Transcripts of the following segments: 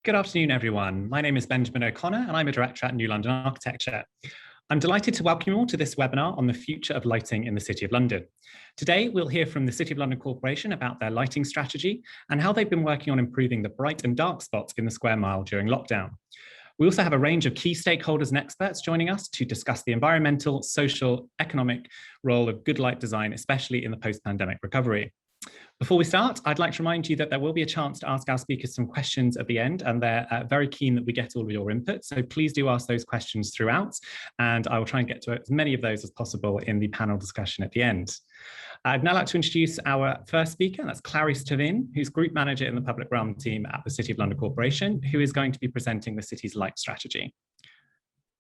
Good afternoon, everyone. My name is Benjamin O'Connor, and I'm a director at New London Architecture. I'm delighted to welcome you all to this webinar on the future of lighting in the City of London. Today, we'll hear from the City of London Corporation about their lighting strategy and how they've been working on improving the bright and dark spots in the square mile during lockdown. We also have a range of key stakeholders and experts joining us to discuss the environmental, social, economic role of good light design, especially in the post-pandemic recovery. Before we start, I'd like to remind you that there will be a chance to ask our speakers some questions at the end, and they're very keen that we get all of your input. So please do ask those questions throughout, and I will try and get to as many of those as possible in the panel discussion at the end. I'd now like to introduce our first speaker, and that's Clarice Tavin, who's Group Manager in the Public Realm team at the City of London Corporation, who is going to be presenting the city's light strategy.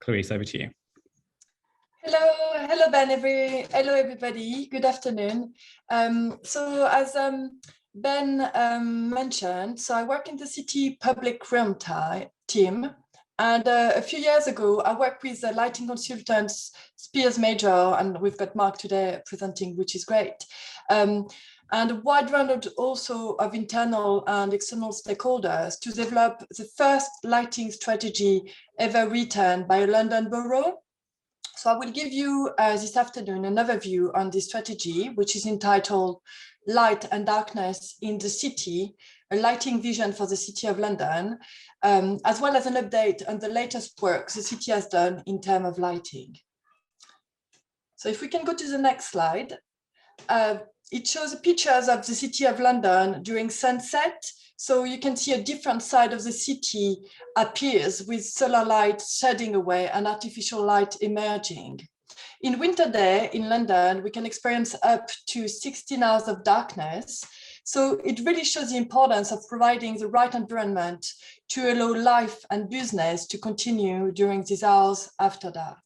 Clarice, over to you. Hello Ben, hello everybody, good afternoon. So as Ben mentioned, so I work in the City Public Realm team, and a few years ago I worked with the lighting consultants Spears Major, and we've got Mark today presenting, which is great. And a wide range also of internal and external stakeholders to develop the first lighting strategy ever written by a London borough. So I will give you this afternoon an overview on this strategy, which is entitled Light and Darkness in the City, a lighting vision for the City of London, as well as an update on the latest work the city has done in terms of lighting. So if we can go to the next slide, it shows pictures of the City of London during sunset. So you can see a different side of the city appears with solar light shedding away and artificial light emerging. In winter day in London, we can experience up to 16 hours of darkness. So it really shows the importance of providing the right environment to allow life and business to continue during these hours after dark.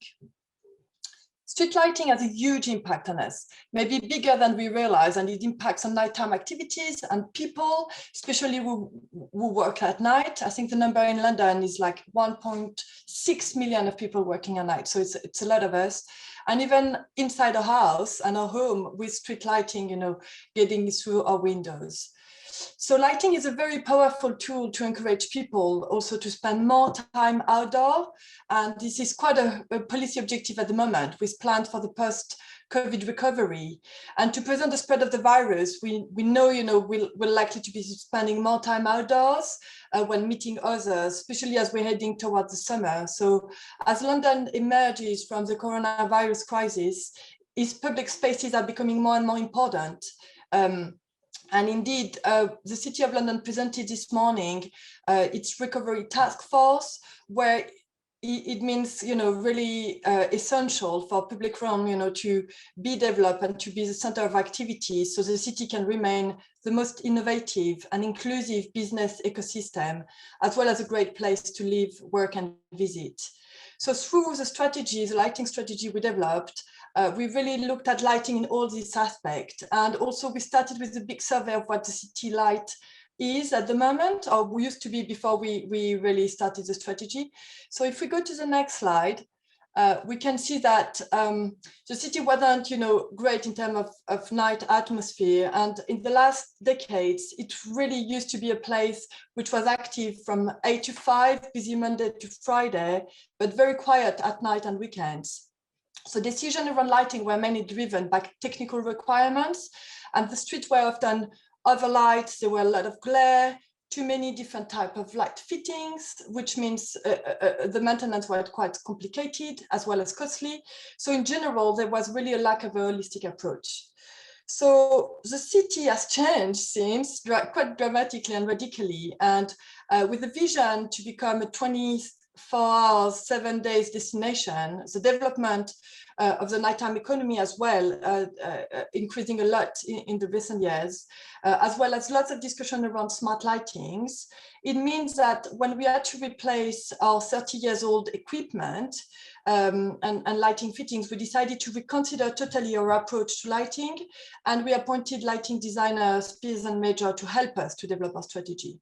Street lighting has a huge impact on us, maybe bigger than we realize, and it impacts on nighttime activities and people, especially who work at night. I think the number in London is like 1.6 million of people working at night, so it's a lot of us. And even inside a house and a home with street lighting, getting through our windows. So lighting is a very powerful tool to encourage people also to spend more time outdoor. And this is quite a policy objective at the moment with plans for the post-COVID recovery. And to prevent the spread of the virus, we know, we're likely to be spending more time outdoors when meeting others, especially as we're heading towards the summer. So as London emerges from the coronavirus crisis, its public spaces are becoming more and more important. And indeed, the City of London presented this morning its recovery task force, where it means, really essential for public realm, to be developed and to be the center of activity, so the city can remain the most innovative and inclusive business ecosystem, as well as a great place to live, work, and visit. So through the lighting strategy we developed, we really looked at lighting in all these aspects. And also we started with a big survey of what the city light is at the moment, or we used to be before we really started the strategy. So if we go to the next slide, we can see that the city wasn't, great in terms of night atmosphere. And in the last decades, it really used to be a place which was active from 8 to 5, busy Monday to Friday, but very quiet at night and weekends. So decisions around lighting were mainly driven by technical requirements, and the streets were often overlight. There were a lot of glare, too many different types of light fittings, which means the maintenance was quite complicated as well as costly. So in general, there was really a lack of a holistic approach. So the city has changed since quite dramatically and radically, and with a vision to become a 24 hours, 7 days destination, the development of the nighttime economy as well, increasing a lot in the recent years, as well as lots of discussion around smart lightings. It means that when we had to replace our 30 years old equipment and lighting fittings, we decided to reconsider totally our approach to lighting, and we appointed lighting designer Spears and Major to help us to develop our strategy.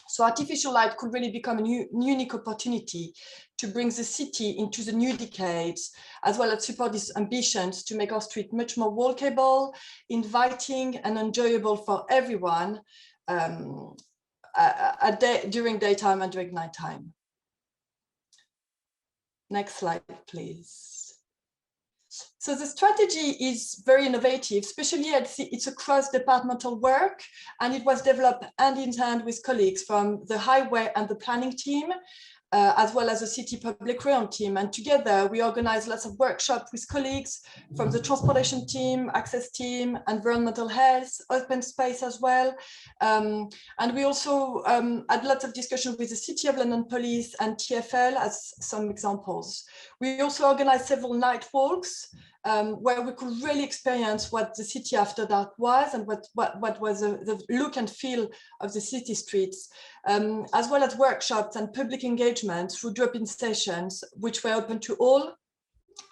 So artificial light could really become a unique opportunity to bring the city into the new decades, as well as support these ambitions to make our street much more walkable, inviting, and enjoyable for everyone, during daytime and during nighttime. Next slide, please. So the strategy is very innovative, especially it's a cross-departmental work, and it was developed hand in hand with colleagues from the highway and the planning team, as well as the city public realm team. And together we organize lots of workshops with colleagues from the transportation team, access team, environmental health, open space as well. And we also had lots of discussion with the City of London Police and TfL as some examples. We also organized several night walks where we could really experience what the city after dark was and what was the look and feel of the city streets, as well as workshops and public engagement through drop-in sessions, which were open to all,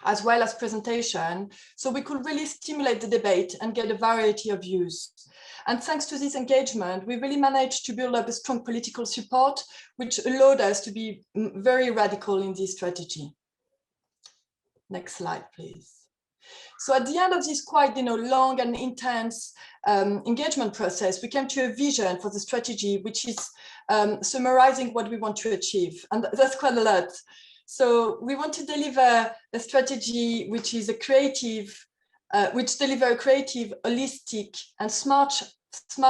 as well as presentation. So we could really stimulate the debate and get a variety of views. And thanks to this engagement, we really managed to build up a strong political support, which allowed us to be very radical in this strategy. Next slide, please. So at the end of this quite long and intense engagement process, we came to a vision for the strategy, which is summarizing what we want to achieve. And that's quite a lot. So we want to deliver a strategy which is a creative, holistic and smart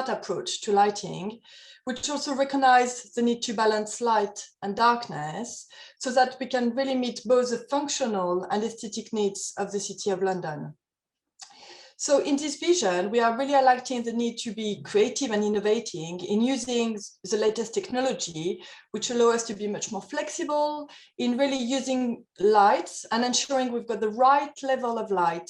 approach to lighting, which also recognize the need to balance light and darkness so that we can really meet both the functional and aesthetic needs of the City of London. So in this vision, we are really highlighting the need to be creative and innovating in using the latest technology, which allow us to be much more flexible in really using lights and ensuring we've got the right level of light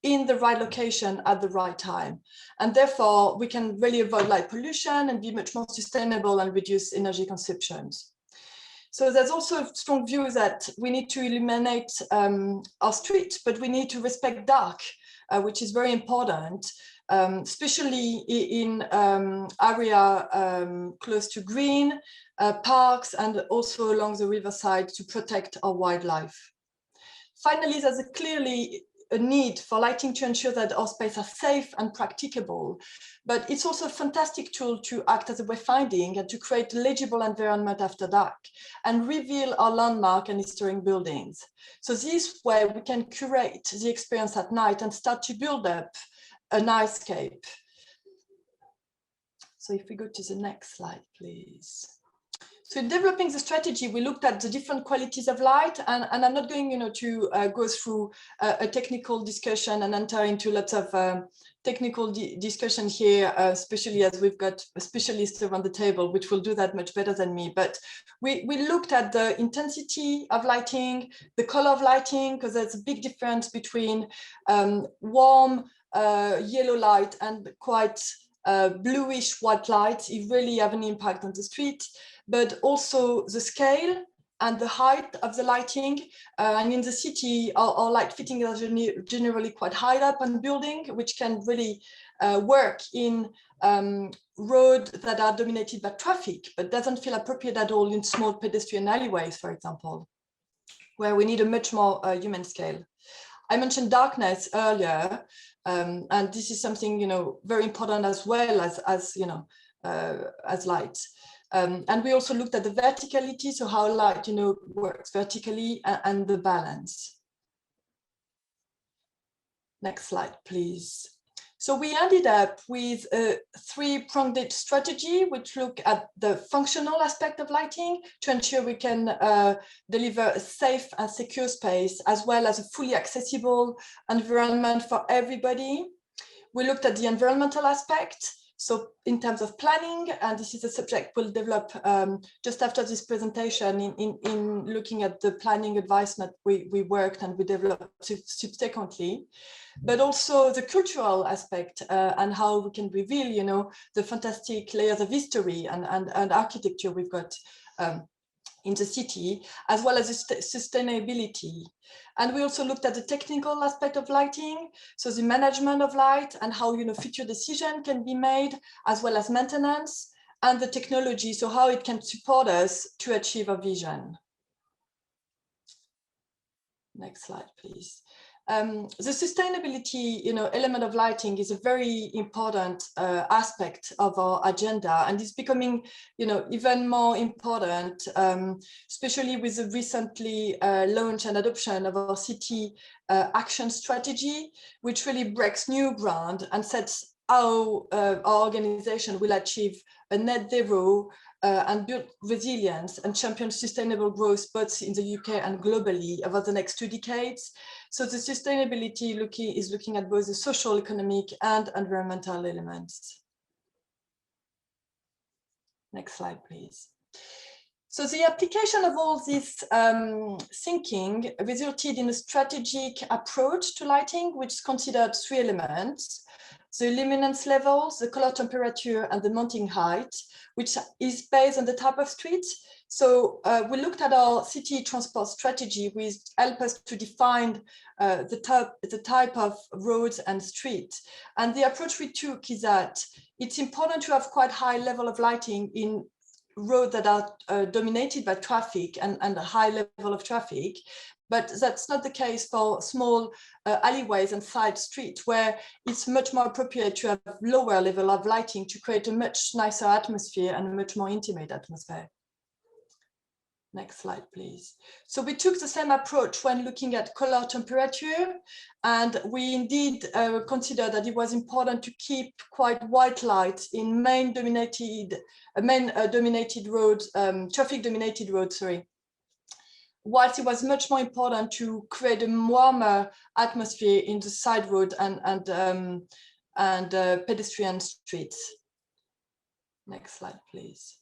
in the right location at the right time. And therefore, we can really avoid light pollution and be much more sustainable and reduce energy consumptions. So there's also a strong view that we need to illuminate our streets, but we need to respect dark, which is very important, especially in area close to green, parks, and also along the riverside to protect our wildlife. Finally, there's clearly a need for lighting to ensure that our spaces are safe and practicable, but it's also a fantastic tool to act as a wayfinding and to create a legible environment after dark and reveal our landmark and historic buildings. So this way we can curate the experience at night and start to build up a nightscape. So if we go to the next slide, please. So in developing the strategy, we looked at the different qualities of light, and I'm not going to go through a technical discussion and enter into lots of technical discussion here, especially as we've got a specialist around the table, which will do that much better than me. But we looked at the intensity of lighting, the color of lighting, because there's a big difference between warm yellow light and quite bluish white light. It really have an impact on the street, but also the scale and the height of the lighting. And in the city, our light fitting are generally quite high up on building, which can really work in roads that are dominated by traffic, but doesn't feel appropriate at all in small pedestrian alleyways, for example, where we need a much more human scale. I mentioned darkness earlier, and this is something very important as well as light. And we also looked at the verticality, so how light works vertically, and the balance. Next slide, please. So we ended up with a three-pronged strategy, which look at the functional aspect of lighting to ensure we can deliver a safe and secure space, as well as a fully accessible environment for everybody. We looked at the environmental aspect. So in terms of planning, and this is a subject we'll develop just after this presentation in looking at the planning advice that we worked and we developed subsequently, but also the cultural aspect and how we can reveal, the fantastic layers of history and architecture we've got in the city, as well as the sustainability. And we also looked at the technical aspect of lighting, so the management of light and how future decision can be made, as well as maintenance, and the technology, so how it can support us to achieve our vision. Next slide, please. the sustainability, element of lighting is a very important aspect of our agenda, and is becoming, even more important, especially with the recently launch and adoption of our city action strategy, which really breaks new ground and sets how our organization will achieve a net zero and build resilience and champion sustainable growth both in the UK and globally over the next 2 decades. So the sustainability is looking at both the social, economic and environmental elements. Next slide, please. So the application of all this thinking resulted in a strategic approach to lighting, which considered 3 elements: the Illuminance Levels, the color temperature, and the mounting height, which is based on the type of street. So we looked at our city transport strategy, which helped us to define the type of roads and streets. And the approach we took is that it's important to have quite high level of lighting in roads that are dominated by traffic and a high level of traffic. But that's not the case for small alleyways and side streets, where it's much more appropriate to have lower level of lighting to create a much nicer atmosphere and a much more intimate atmosphere. Next slide, please. So we took the same approach when looking at color temperature, and we indeed considered that it was important to keep quite white light in main dominated roads, traffic dominated roads, sorry. Whilst it was much more important to create a warmer atmosphere in the side road and pedestrian streets. Next slide, please.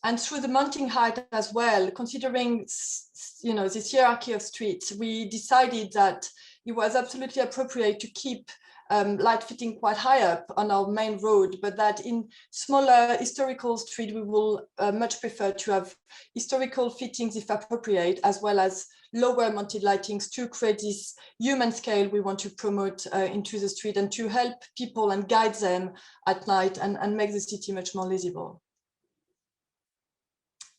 And through the mounting height as well, considering this hierarchy of streets, we decided that it was absolutely appropriate to keep light fitting quite high up on our main road, but that in smaller historical street, we will much prefer to have historical fittings if appropriate, as well as lower mounted lightings to create this human scale we want to promote into the street and to help people and guide them at night and make the city much more legible.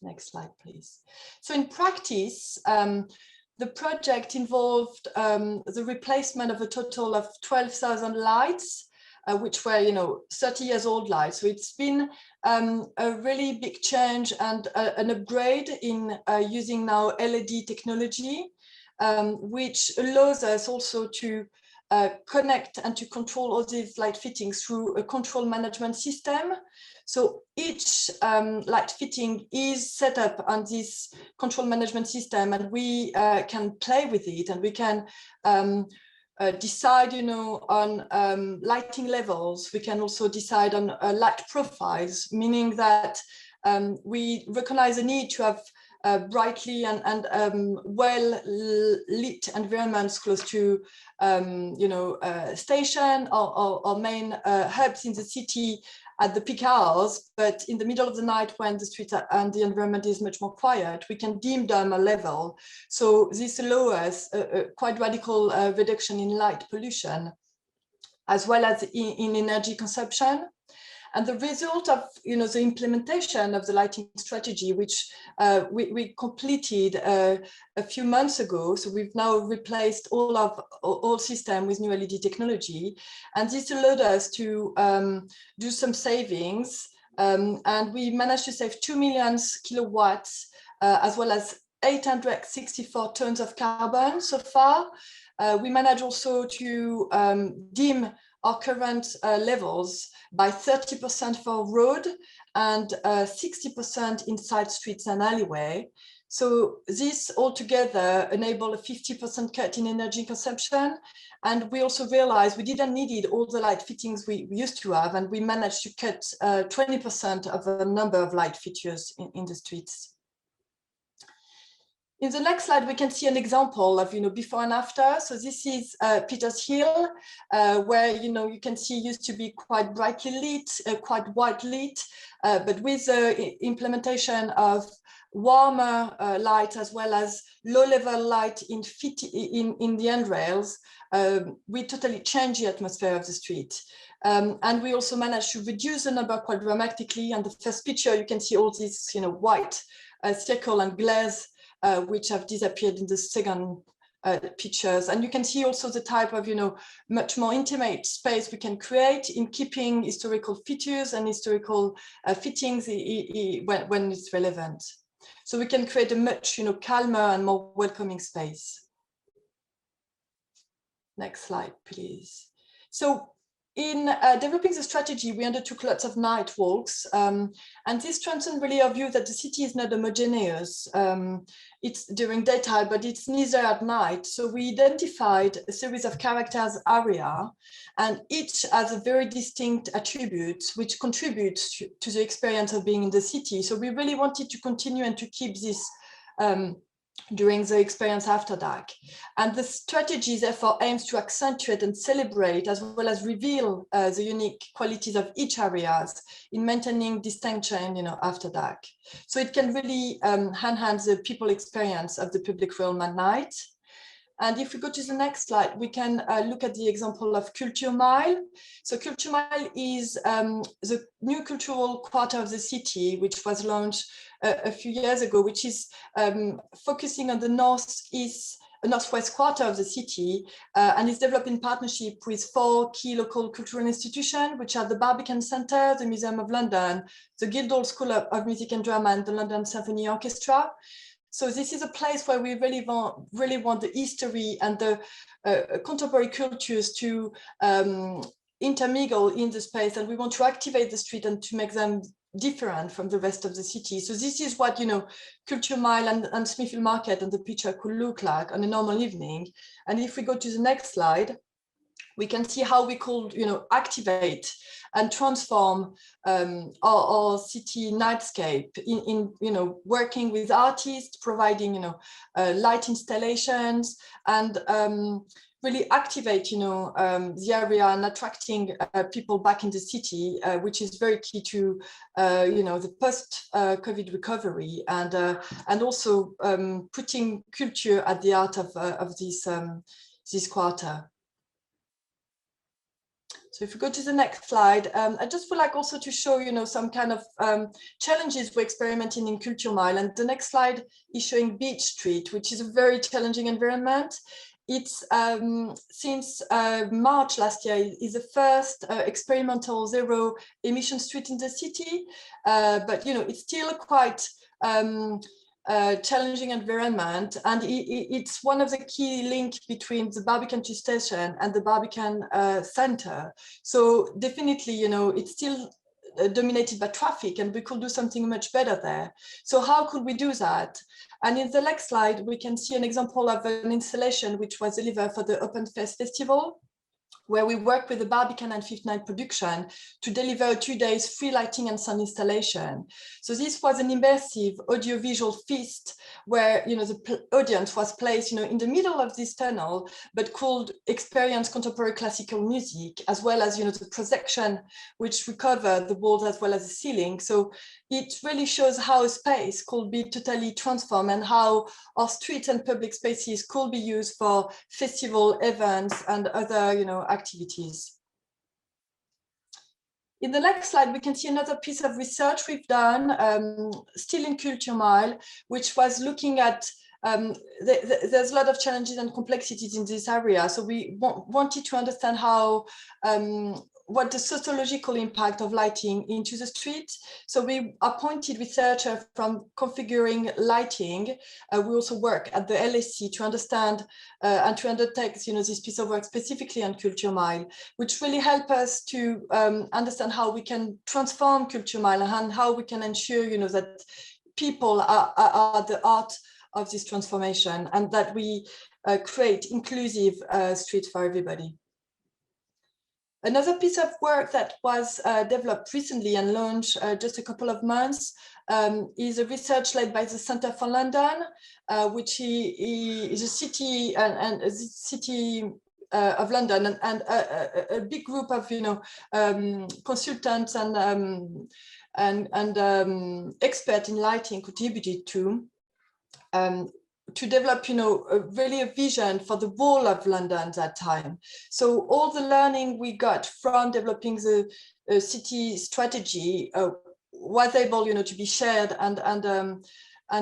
Next slide, please. So in practice, the project involved the replacement of a total of 12,000 lights, which were, 30 years old lights. So it's been a really big change and an upgrade in using now LED technology, which allows us also to connect and to control all these light fittings through a control management system. So each light fitting is set up on this control management system, and we can play with it, and we can decide, on lighting levels. We can also decide on light profiles, meaning that we recognize the need to have brightly and well lit environments close to station or main hubs in the city at the peak hours, but in the middle of the night when the street and the environment is much more quiet, we can dim down a level. So this allows us a quite radical reduction in light pollution, as well as in energy consumption. And the result of the implementation of the lighting strategy, which we completed a few months ago. So we've now replaced all systems with new LED technology, and this allowed us to do some savings, and we managed to save 2 million kilowatts, as well as 864 tons of carbon so far. We managed also to dim our current levels by 30% for road and 60% inside streets and alleyway. So this altogether enabled a 50% cut in energy consumption. And we also realized we didn't need all the light fittings we used to have, and we managed to cut 20% of the number of light fixtures in the streets. In the next slide, we can see an example of before and after. So this is Peter's Hill, where you can see used to be quite brightly lit, quite white lit, but with the implementation of warmer light as well as low-level light in the handrails, we totally changed the atmosphere of the street. And we also managed to reduce the number quite dramatically. And the first picture, you can see all these white circle and glaze which have disappeared in the second pictures. And you can see also the type of, much more intimate space we can create in keeping historical features and historical fittings when it's relevant. So we can create a much, calmer and more welcoming space. Next slide, please. So in developing the strategy, we undertook lots of night walks, and this strengthened really our view that the city is not homogeneous. It's during daytime, but it's neither at night. So we identified a series of characters area, and each has a very distinct attributes which contributes to the experience of being in the city. So we really wanted to continue and to keep this during the experience after dark. And the strategy therefore aims to accentuate and celebrate as well as reveal the unique qualities of each areas in maintaining distinction, after dark. So it can really enhance the people experience of the public realm at night. And if we go to the next slide, we can look at the example of Culture Mile. So Culture Mile is the new cultural quarter of the city, which was launched a few years ago, which is focusing on the northwest quarter of the city, and is developed in partnership with 4 key local cultural institutions, which are the Barbican Centre, the Museum of London, the Guildhall School of Music and Drama, and the London Symphony Orchestra. So this is a place where we really want the history and the contemporary cultures to intermingle in the space, and we want to activate the street and to make them different from the rest of the city. So this is what, Culture Mile and Smithfield Market and the picture could look like on a normal evening. And if we go to the next slide, we can see how we could, activate and transform our city nightscape in working with artists, providing, light installations, and really activate, the area and attracting people back in the city, which is very key to, the post-COVID recovery, and also putting culture at the heart of this quarter. So if we go to the next slide, I just would like also to show, some kind of challenges we're experimenting in Culture Mile. And the next slide is showing Beach Street, which is a very challenging environment. It's since March last year is the first experimental zero emission street in the city, but it's still quite challenging environment, and it's one of the key links between the Barbican Tube Station and the Barbican Centre. So definitely, it's still dominated by traffic, and we could do something much better there. So how could we do that? And in the next slide, we can see an example of an installation which was delivered for the Open Fest Festival, where we work with the Barbican and Fifth Night production to deliver a 2 days free lighting and sound installation. So this was an immersive audiovisual feast where the audience was placed in the middle of this tunnel, but could experience contemporary classical music, as well as the projection which recovered the walls as well as the ceiling. So it really shows how a space could be totally transformed and how our streets and public spaces could be used for festival events and other activities. In the next slide, we can see another piece of research we've done, still in Culture Mile, which was looking at, there's a lot of challenges and complexities in this area. So we wanted to understand how, what the sociological impact of lighting into the street. So we appointed researchers from configuring lighting. We also work at the LSE to understand and to undertake this piece of work specifically on Culture Mile, which really help us to understand how we can transform Culture Mile and how we can ensure that people are at the heart of this transformation, and that we create inclusive streets for everybody. Another piece of work that was developed recently and launched just a couple of months is a research led by the Centre for London, which is a city and a city of London, and a big group of consultants and experts in lighting contributed to develop, really a vision for the whole of London at that time. So all the learning we got from developing the city strategy was able, to be shared and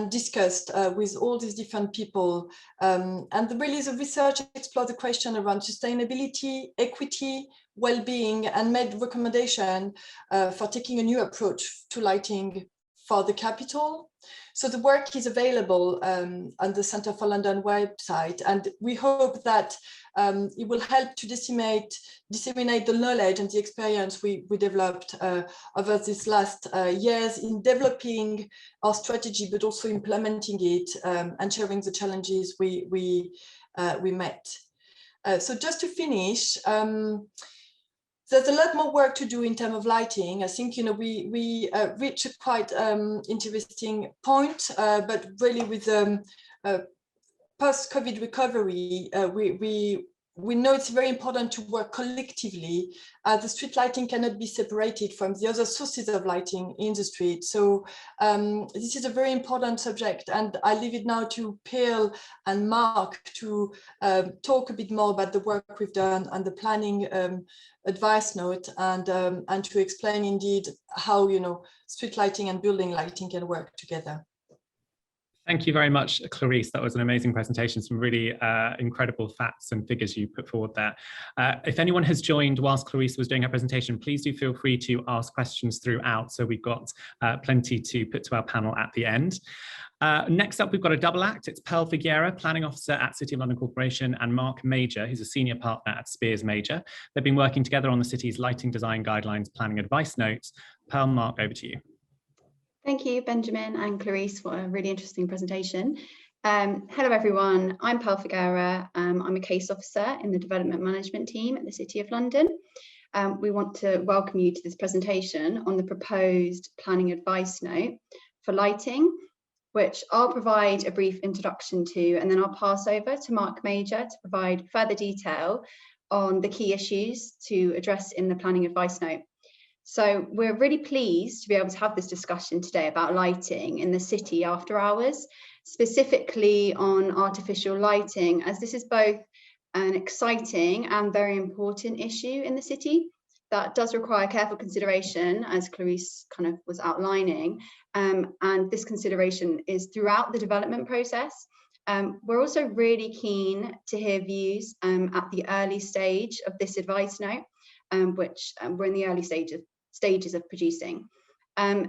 discussed with all these different people. And really the research explored the question around sustainability, equity, well-being, and made recommendation for taking a new approach to lighting for the capital. So the work is available on the Centre for London website, and we hope that it will help to disseminate the knowledge and the experience we developed over these last years in developing our strategy, but also implementing it and sharing the challenges we met. So just to finish, there's a lot more work to do in terms of lighting. I think, you know, we reached a quite interesting point, but really with post-COVID recovery, we know it's very important to work collectively. The street lighting cannot be separated from the other sources of lighting in the street. So this is a very important subject, and I leave it now to Pearl and Mark to talk a bit more about the work we've done and the planning advice note, and to explain indeed how, you know, street lighting and building lighting can work together. Thank you very much, Clarice. That was an amazing presentation, some really incredible facts and figures you put forward there. If anyone has joined whilst Clarice was doing her presentation, please do feel free to ask questions throughout. So we've got plenty to put to our panel at the end. Next up, we've got a double act. It's Pearl Figuera, Planning Officer at City of London Corporation, and Mark Major, who's a Senior Partner at Spears Major. They've been working together on the city's lighting design guidelines planning advice notes. Pearl, Mark, over to you. Thank you, Benjamin and Clarice, for a really interesting presentation. Hello, everyone. I'm Pearl Figuera. I'm a case officer in the development management team at the City of London. We want to welcome you to this presentation on the proposed planning advice note for lighting, which I'll provide a brief introduction to, and then I'll pass over to Mark Major to provide further detail on the key issues to address in the planning advice note. So we're really pleased to be able to have this discussion today about lighting in the city after hours, specifically on artificial lighting, as this is both an exciting and very important issue in the city that does require careful consideration, as Clarice kind of was outlining, and this consideration is throughout the development process. We're also really keen to hear views at the early stage of this advice note, which we're in the early stages of producing.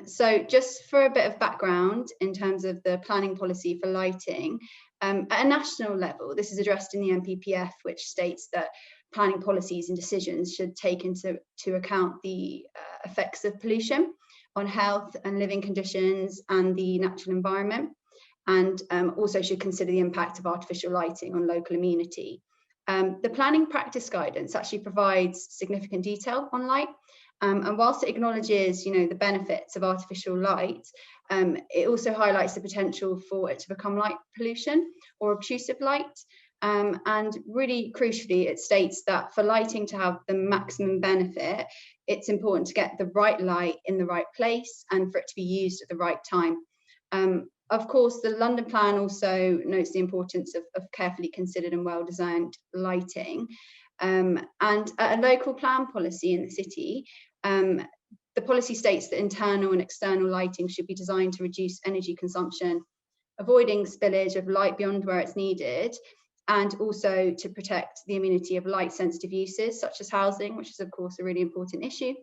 So just for a bit of background in terms of the planning policy for lighting, at a national level, this is addressed in the NPPF, which states that planning policies and decisions should take into account the effects of pollution on health and living conditions and the natural environment, and also should consider the impact of artificial lighting on local amenity. The planning practice guidance actually provides significant detail on light, and whilst it acknowledges, you know, the benefits of artificial light, it also highlights the potential for it to become light pollution or obtrusive light. And really crucially, it states that for lighting to have the maximum benefit, it's important to get the right light in the right place and for it to be used at the right time. Of course, the London plan also notes the importance of carefully considered and well-designed lighting. And a local plan policy in the city, the policy states that internal and external lighting should be designed to reduce energy consumption, avoiding spillage of light beyond where it's needed, and also to protect the amenity of light-sensitive uses, such as housing, which is, of course, a really important issue.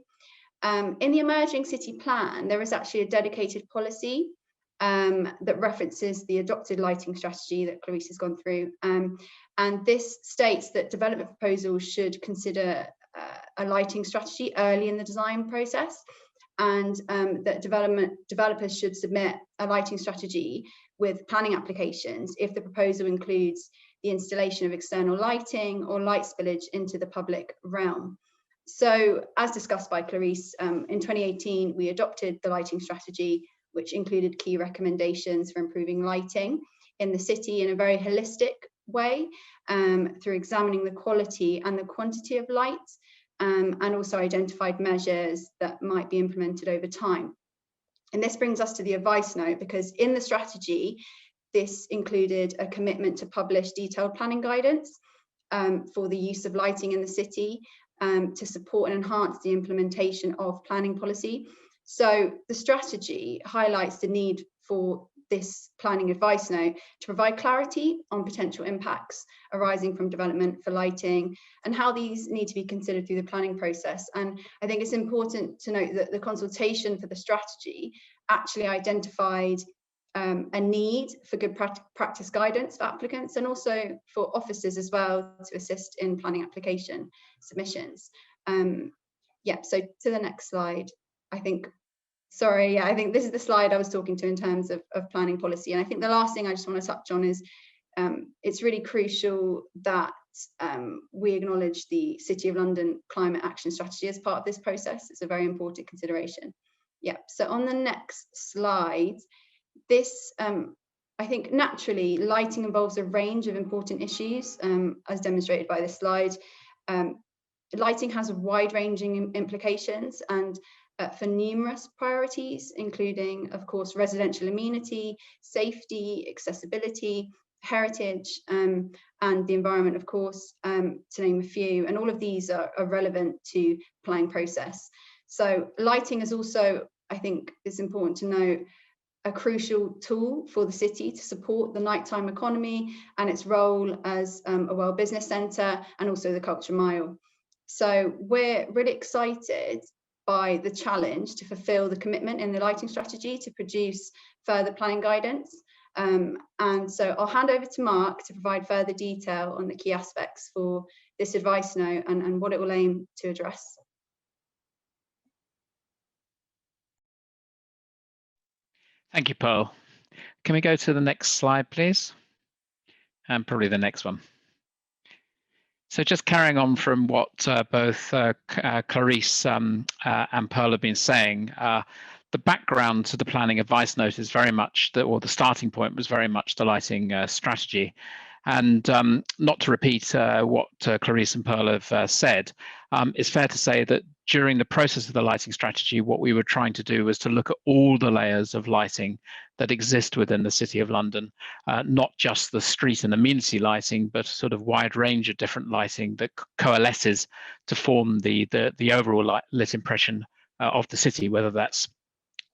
In the emerging city plan, there is actually a dedicated policy that references the adopted lighting strategy that Clarice has gone through. And this states that development proposals should consider a lighting strategy early in the design process, and that developers should submit a lighting strategy with planning applications if the proposal includes the installation of external lighting or light spillage into the public realm. So, as discussed by Clarice, in 2018, we adopted the lighting strategy, which included key recommendations for improving lighting in the city in a very holistic way, through examining the quality and the quantity of light, and also identified measures that might be implemented over time. And this brings us to the advice note, because in the strategy, this included a commitment to publish detailed planning guidance for the use of lighting in the city, to support and enhance the implementation of planning policy. So the strategy highlights the need for this planning advice note to provide clarity on potential impacts arising from development for lighting and how these need to be considered through the planning process. And I think it's important to note that the consultation for the strategy actually identified a need for good practice guidance for applicants and also for officers as well to assist in planning application submissions. Yeah, so to the next slide, I think this is the slide I was talking to in terms of planning policy. And I think the last thing I just want to touch on is it's really crucial that we acknowledge the City of London climate action strategy as part of this process. It's a very important consideration. Yeah, so on the next slide, this, I think naturally lighting involves a range of important issues as demonstrated by this slide. Lighting has wide-ranging implications and for numerous priorities, including, of course, residential amenity, safety, accessibility, heritage, and the environment, of course, to name a few. And all of these are relevant to the planning process. So lighting is also, I think it's important to note, a crucial tool for the city to support the nighttime economy and its role as a World Business Centre and also the Culture Mile. So we're really excited by the challenge to fulfil the commitment in the lighting strategy to produce further planning guidance. And so I'll hand over to Mark to provide further detail on the key aspects for this advice note and what it will aim to address. Thank you, Pearl. Can we go to the next slide, please? And probably the next one. So just carrying on from what both Clarice and Pearl have been saying, the background to the planning advice note is very much, or the starting point was very much the lighting strategy. And not to repeat what Clarice and Pearl have said, it's fair to say that during the process of the lighting strategy, what we were trying to do was to look at all the layers of lighting that exist within the City of London, not just the street and amenity lighting, but a sort of wide range of different lighting that coalesces to form the overall lit impression of the city, whether that's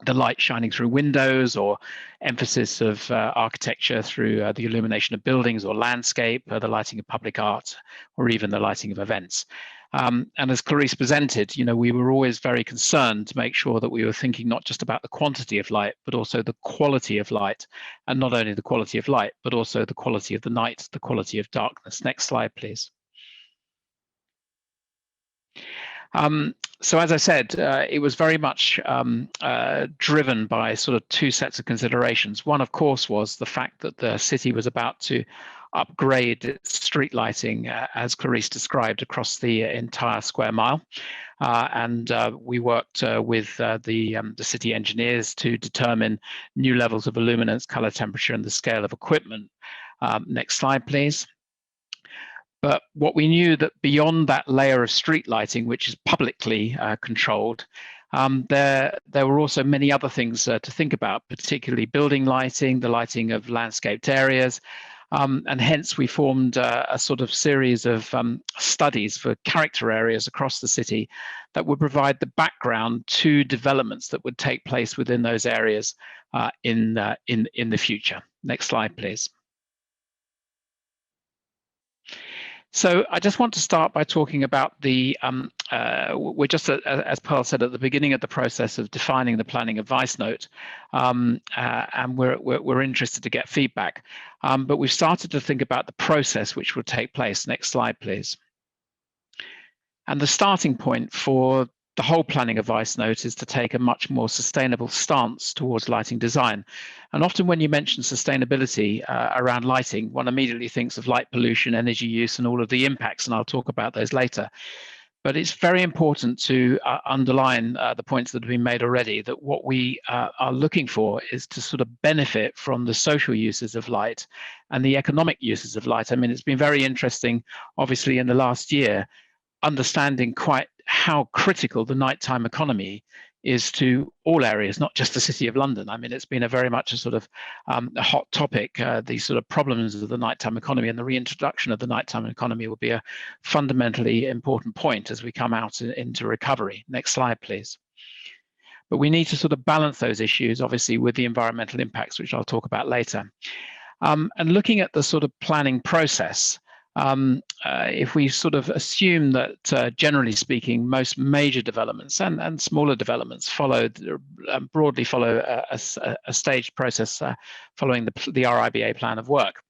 the light shining through windows or emphasis of architecture through the illumination of buildings or landscape, the lighting of public art, or even the lighting of events. And as Clarice presented, we were always very concerned to make sure that we were thinking not just about the quantity of light, but also the quality of light, and not only the quality of light, but also the quality of the night, the quality of darkness. Next slide, please. So as I said, it was very much driven by sort of two sets of considerations. One, of course, was the fact that the city was about to upgrade its street lighting, as Clarice described, across the entire square mile. And we worked with the city engineers to determine new levels of illuminance, color, temperature, and the scale of equipment. Next slide, please. But what we knew that beyond that layer of street lighting, which is publicly controlled, there were also many other things to think about, particularly building lighting, the lighting of landscaped areas. And hence we formed a sort of series of studies for character areas across the city that would provide the background to developments that would take place within those areas in the future. Next slide, please. So I just want to start by talking about the, we're just, as Pearl said, at the beginning of the process of defining the planning advice note, and we're interested to get feedback. But we've started to think about the process which will take place. Next slide, please. And the starting point for the whole planning advice note is to take a much more sustainable stance towards lighting design. And often when you mention sustainability around lighting, one immediately thinks of light pollution, energy use, and all of the impacts, and I'll talk about those later. But it's very important to underline the points that have been made already, that what we are looking for is to sort of benefit from the social uses of light and the economic uses of light. I mean, it's been very interesting, obviously, in the last year, understanding quite how critical the nighttime economy is to all areas, not just the City of London. I mean, it's been a very much a sort of a hot topic. These sort of problems of the nighttime economy and the reintroduction of the nighttime economy will be a fundamentally important point as we come out into recovery. Next slide, please. but we need to sort of balance those issues, obviously, with the environmental impacts, which I'll talk about later. And looking at the sort of planning process, if we sort of assume that, generally speaking, most major developments and smaller developments broadly follow a staged process following the RIBA plan of work,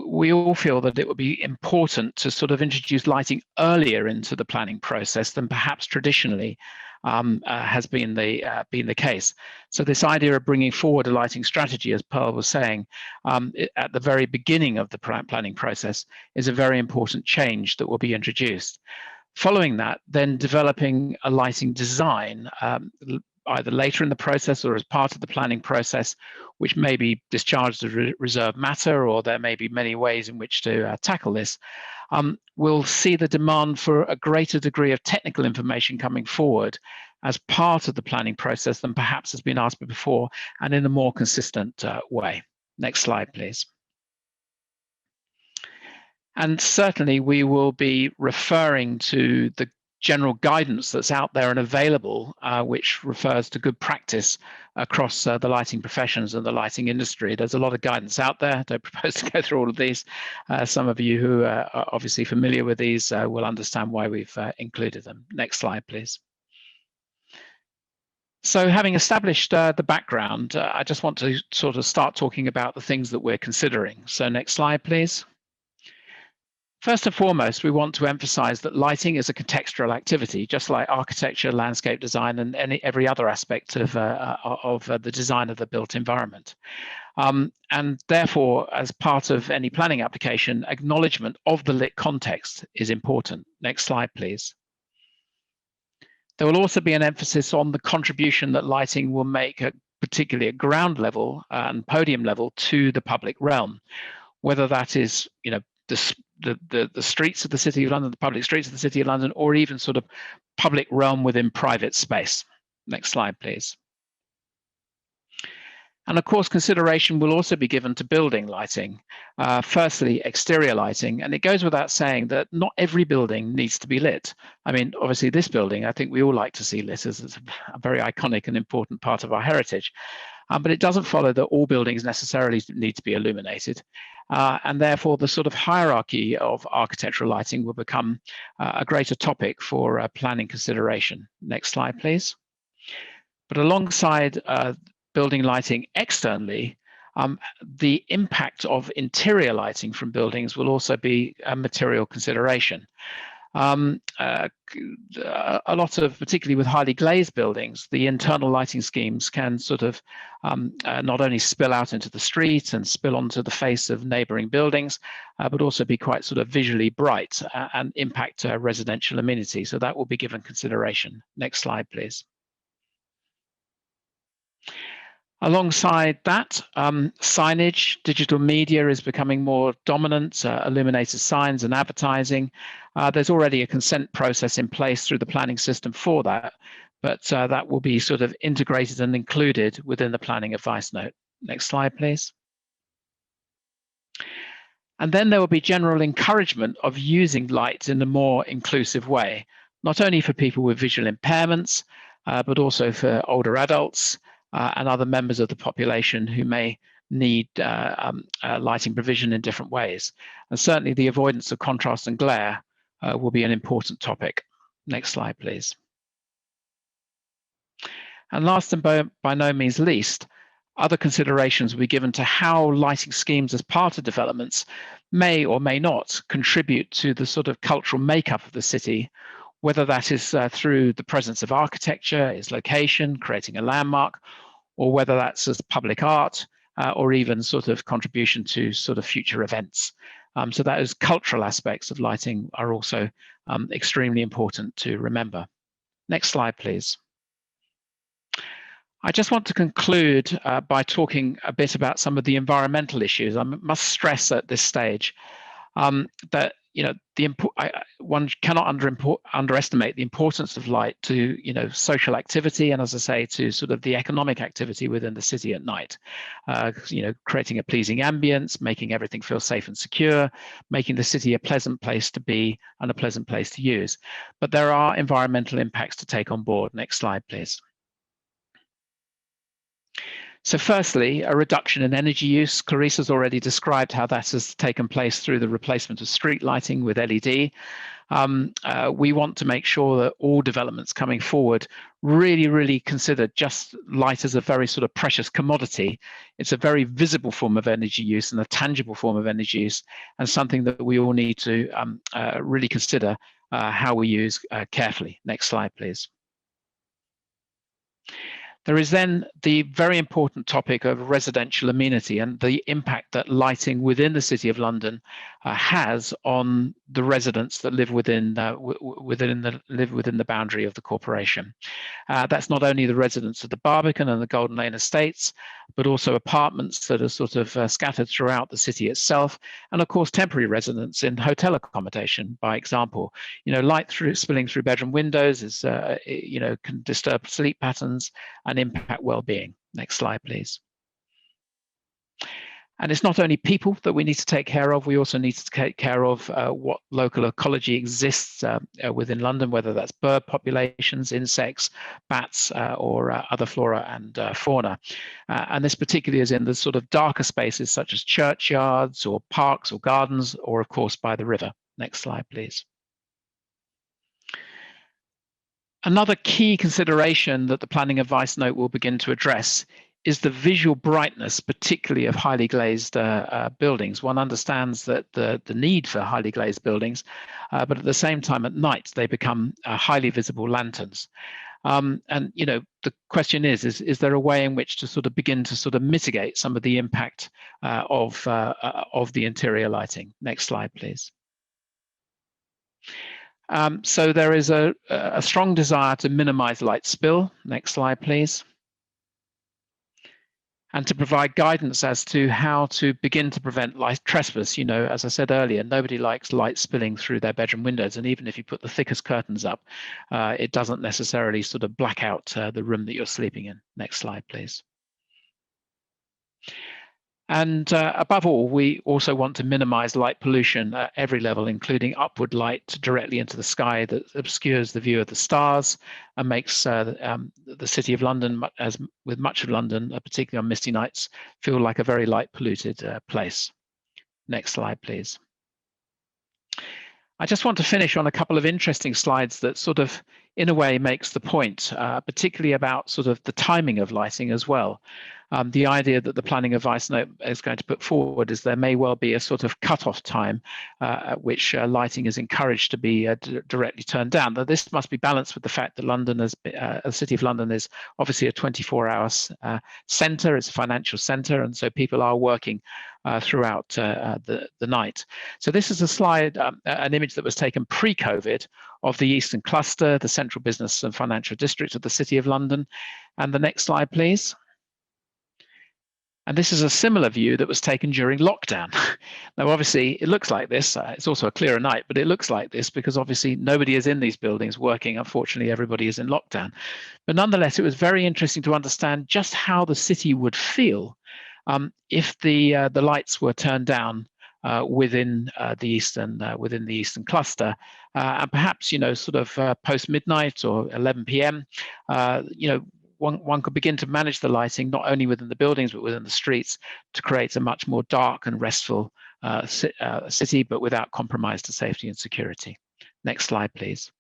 we all feel that it would be important to sort of introduce lighting earlier into the planning process than perhaps traditionally has been the case. So this idea of bringing forward a lighting strategy, as Pearl was saying, at the very beginning of the planning process is a very important change that will be introduced. Following that, then developing a lighting design either later in the process or as part of the planning process, which may be discharged as reserved matter, or there may be many ways in which to tackle this, we'll see the demand for a greater degree of technical information coming forward as part of the planning process than perhaps has been asked before, and in a more consistent way. Next slide, please. And certainly we will be referring to the general guidance that's out there and available, which refers to good practice across the lighting professions and the lighting industry. There's a lot of guidance out there. I don't propose to go through all of these. Some of you who are obviously familiar with these will understand why we've included them. Next slide, please. So having established the background, I just want to sort of start talking about the things that we're considering. So next slide, please. First and foremost, we want to emphasize that lighting is a contextual activity, just like architecture, landscape design, and every other aspect of the design of the built environment. And therefore, as part of any planning application, acknowledgement of the lit context is important. Next slide, please. There will also be an emphasis on the contribution that lighting will make, particularly at ground level and podium level, to the public realm, whether that is, the streets of the City of London, the public streets of the City of London, or even sort of public realm within private space. Next slide, please. And of course, consideration will also be given to building lighting. Firstly, exterior lighting, and it goes without saying that not every building needs to be lit. I mean, obviously this building, I think we all like to see lit, as it's a very iconic and important part of our heritage. But it doesn't follow that all buildings necessarily need to be illuminated. And therefore, the sort of hierarchy of architectural lighting will become a greater topic for planning consideration. Next slide, please. But alongside building lighting externally, the impact of interior lighting from buildings will also be a material consideration. A lot of, particularly with highly glazed buildings, the internal lighting schemes can sort of not only spill out into the street and spill onto the face of neighboring buildings, but also be quite sort of visually bright and impact residential amenity. So that will be given consideration. Next slide, please. Alongside that, signage, digital media is becoming more dominant, illuminated signs and advertising. There's already a consent process in place through the planning system for that, but that will be sort of integrated and included within the planning advice note. Next slide, please. And then there will be general encouragement of using light in a more inclusive way, not only for people with visual impairments, but also for older adults, and other members of the population who may need lighting provision in different ways. And certainly the avoidance of contrast and glare will be an important topic. Next slide, please. And last and by no means least, other considerations will be given to how lighting schemes as part of developments may or may not contribute to the sort of cultural makeup of the city, whether that is through the presence of architecture, its location, creating a landmark, or whether that's as public art, or even sort of contribution to sort of future events. So those cultural aspects of lighting are also extremely important to remember. Next slide, please. I just want to conclude by talking a bit about some of the environmental issues. I must stress at this stage that one cannot underestimate the importance of light to social activity, and as I say, to sort of the economic activity within the city at night. Creating a pleasing ambience, making everything feel safe and secure, making the city a pleasant place to be and a pleasant place to use. But there are environmental impacts to take on board. Next slide, please. So firstly, a reduction in energy use. Clarice has already described how that has taken place through the replacement of street lighting with LED. We want to make sure that all developments coming forward really consider just light as a very sort of precious commodity. It's a very visible form of energy use and a tangible form of energy use, and something that we all need to really consider how we use carefully. Next slide, please. There is then the very important topic of residential amenity and the impact that lighting within the City of London has on the residents that live within the boundary of the corporation. That's not only the residents of the Barbican and the Golden Lane estates, but also apartments that are sort of scattered throughout the city itself, and of course temporary residents in hotel accommodation, by example. Light spilling through bedroom windows is can disturb sleep patterns and impact well-being. Next slide, please. And it's not only people that we need to take care of, we also need to take care of what local ecology exists within London, whether that's bird populations, insects, bats, or other flora and fauna. And this particularly is in the sort of darker spaces such as churchyards or parks or gardens, or of course by the river. Next slide, please. Another key consideration that the planning advice note will begin to address is the visual brightness, particularly of highly glazed buildings. One understands that the need for highly glazed buildings, but at the same time at night, they become highly visible lanterns. And the question is there a way in which to sort of begin to sort of mitigate some of the impact of the interior lighting? Next slide, please. So there is a strong desire to minimize light spill. Next slide, please. And to provide guidance as to how to begin to prevent light trespass. As I said earlier, nobody likes light spilling through their bedroom windows. And even if you put the thickest curtains up, it doesn't necessarily sort of black out the room that you're sleeping in. Next slide, please. And above all, we also want to minimize light pollution at every level, including upward light directly into the sky that obscures the view of the stars and makes the City of London, as with much of London, particularly on misty nights, feel like a very light polluted place. Next slide, please. I just want to finish on a couple of interesting slides that sort of, in a way, makes the point, particularly about sort of the timing of lighting as well. The idea that the planning advice note is going to put forward is there may well be a sort of cutoff time at which lighting is encouraged to be directly turned down. Though this must be balanced with the fact that London, the City of London, is obviously a 24-hour centre, it's a financial centre, and so people are working throughout the night. So this is a slide, an image that was taken pre-COVID of the Eastern Cluster, the central business and financial district of the City of London. And the next slide, please. And this is a similar view that was taken during lockdown. Now, obviously, it looks like this. It's also a clearer night, but it looks like this because obviously nobody is in these buildings working. Unfortunately, everybody is in lockdown. But nonetheless, it was very interesting to understand just how the city would feel if the lights were turned down within the Eastern Cluster, and perhaps sort of post midnight or 11 p.m. One could begin to manage the lighting not only within the buildings but within the streets to create a much more dark and restful city, but without compromise to safety and security. Next slide, please.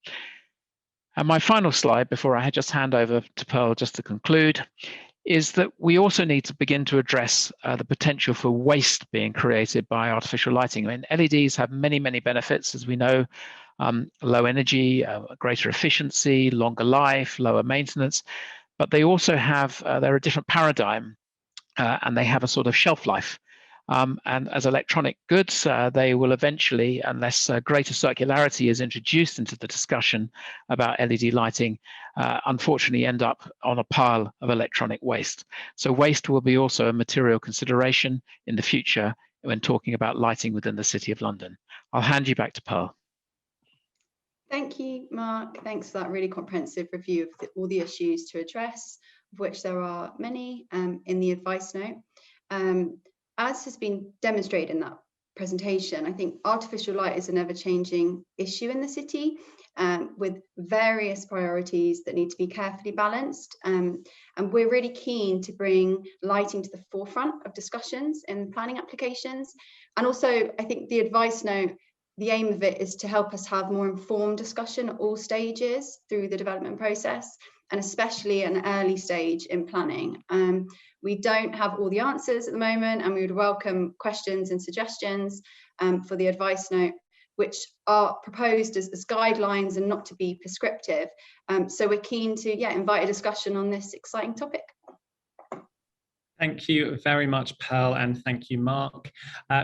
And my final slide before I just hand over to Pearl just to conclude is that we also need to begin to address the potential for waste being created by artificial lighting. I mean, LEDs have many, many benefits, as we know, low energy, greater efficiency, longer life, lower maintenance, but they also have, they're a different paradigm and they have a sort of shelf life. And as electronic goods, they will eventually, unless greater circularity is introduced into the discussion about LED lighting, unfortunately end up on a pile of electronic waste. So waste will be also a material consideration in the future when talking about lighting within the City of London. I'll hand you back to Pearl. Thank you, Mark. Thanks for that really comprehensive review of all the issues to address, of which there are many in the advice note. As has been demonstrated in that presentation, I think artificial light is an ever-changing issue in the city, with various priorities that need to be carefully balanced. And we're really keen to bring lighting to the forefront of discussions in planning applications. And also, I think the advice note, the aim of it is to help us have more informed discussion at all stages through the development process, and especially an early stage in planning. We don't have all the answers at the moment, and we would welcome questions and suggestions for the advice note, which are proposed as guidelines and not to be prescriptive. So we're keen to invite a discussion on this exciting topic. Thank you very much, Pearl, and thank you, Mark.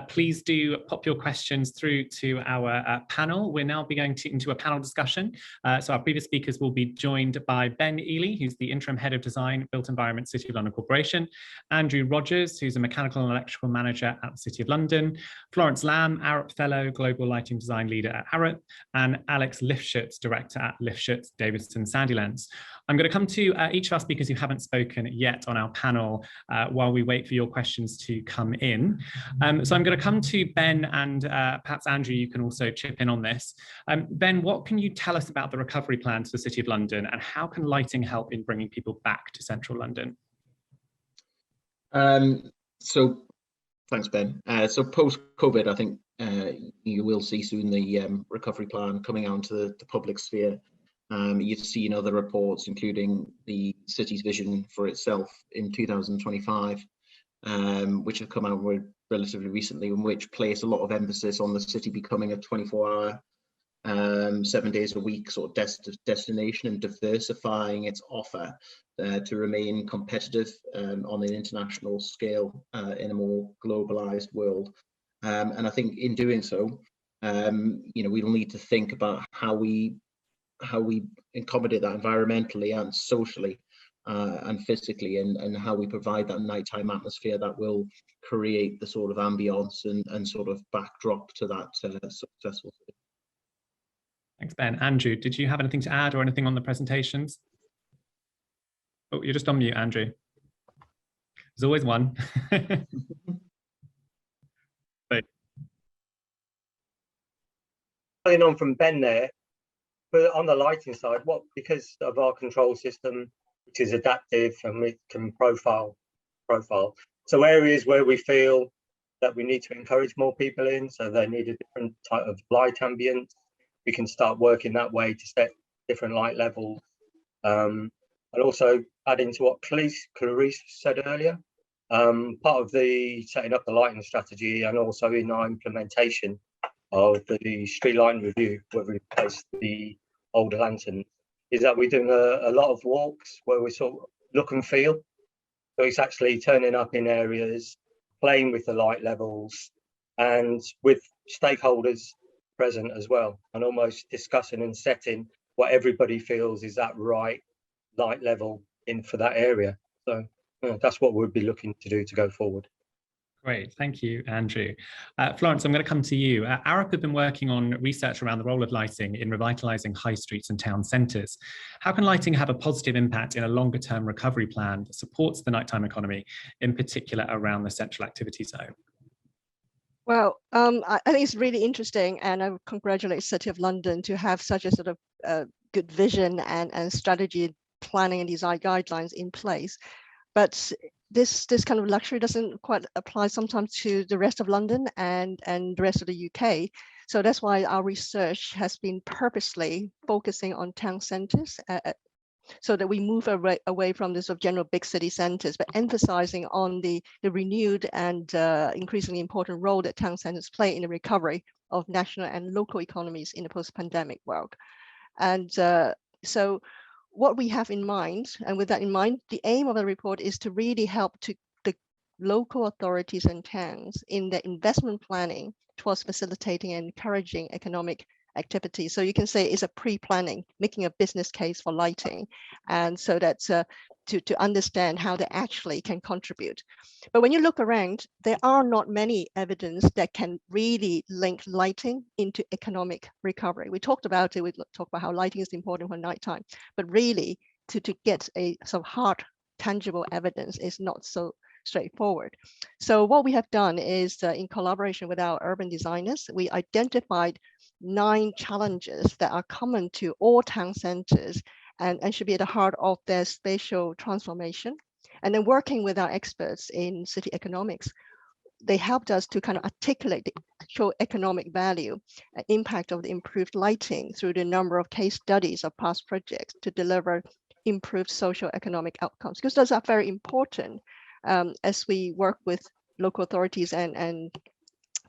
Please do pop your questions through to our panel. We're now going into a panel discussion. So our previous speakers will be joined by Ben Ely, who's the Interim Head of Design, Built Environment, City of London Corporation, Andrew Rogers, who's a Mechanical and Electrical Manager at the City of London, Florence Lamb, Arup Fellow, Global Lighting Design Leader at Arup, and Alex Lifshutz, Director at Lifshutz Davidson Sandilands. I'm going to come to each of our speakers who haven't spoken yet on our panel while we wait for your questions to come in. So I'm going to come to Ben, and perhaps Andrew, you can also chip in on this. Ben, what can you tell us about the recovery plan to the City of London, and how can lighting help in bringing people back to central London? So thanks, Ben. So post-COVID, I think you will see soon the recovery plan coming out into the public sphere. You've seen other reports, including the city's vision for itself in 2025, which have come out relatively recently, in which place a lot of emphasis on the city becoming a 24-hour, 7 days a week sort of destination, and diversifying its offer to remain competitive on an international scale in a more globalized world. And I think in doing so, we'll need to think about how we accommodate that environmentally and socially and physically, and how we provide that nighttime atmosphere that will create the sort of ambience and sort of backdrop to that successful city. Thanks, Ben. Andrew, did you have anything to add or anything on the presentations? Oh, you're just on mute, Andrew. There's always one. Following on from Ben there, but on the lighting side, because of our control system, which is adaptive and we can profile. So areas where we feel that we need to encourage more people in, so they need a different type of light ambience, we can start working that way to set different light levels. And also adding to what Clarice said earlier, part of the setting up the lighting strategy and also in our implementation of the street lighting review, where we replace the older lanterns, is that we're doing a lot of walks where we sort of look and feel. So it's actually turning up in areas, playing with the light levels, and with stakeholders present as well, and almost discussing and setting what everybody feels is that right light level in for that area. So that's what we'll be looking to do to go forward. Great, thank you, Andrew. Florence, I'm going to come to you. Arup have been working on research around the role of lighting in revitalising high streets and town centres. How can lighting have a positive impact in a longer-term recovery plan that supports the nighttime economy, in particular around the central activity zone? Well, I think it's really interesting, and I would congratulate City of London to have such a sort of good vision and strategy planning and design guidelines in place. But this kind of luxury doesn't quite apply sometimes to the rest of London and the rest of the UK. So that's why our research has been purposely focusing on town centres, so that we move away from the sort of general big city centres, but emphasising on the renewed and increasingly important role that town centres play in the recovery of national and local economies in the post-pandemic world. And so what we have in mind, and with that in mind, the aim of the report is to really help to the local authorities and towns in their investment planning towards facilitating and encouraging economic activity. So you can say it's a pre-planning, making a business case for lighting, and so that's to understand how they actually can contribute. But when you look around, there are not many evidence that can really link lighting into economic recovery. We talked about it, we talked about how lighting is important for nighttime, but really to get a sort of hard, tangible evidence is not so straightforward. So what we have done is in collaboration with our urban designers, we identified 9 challenges that are common to all town centers and should be at the heart of their spatial transformation. And then working with our experts in city economics, they helped us to kind of articulate the actual economic value and impact of the improved lighting through the number of case studies of past projects to deliver improved social economic outcomes, because those are very important as we work with local authorities and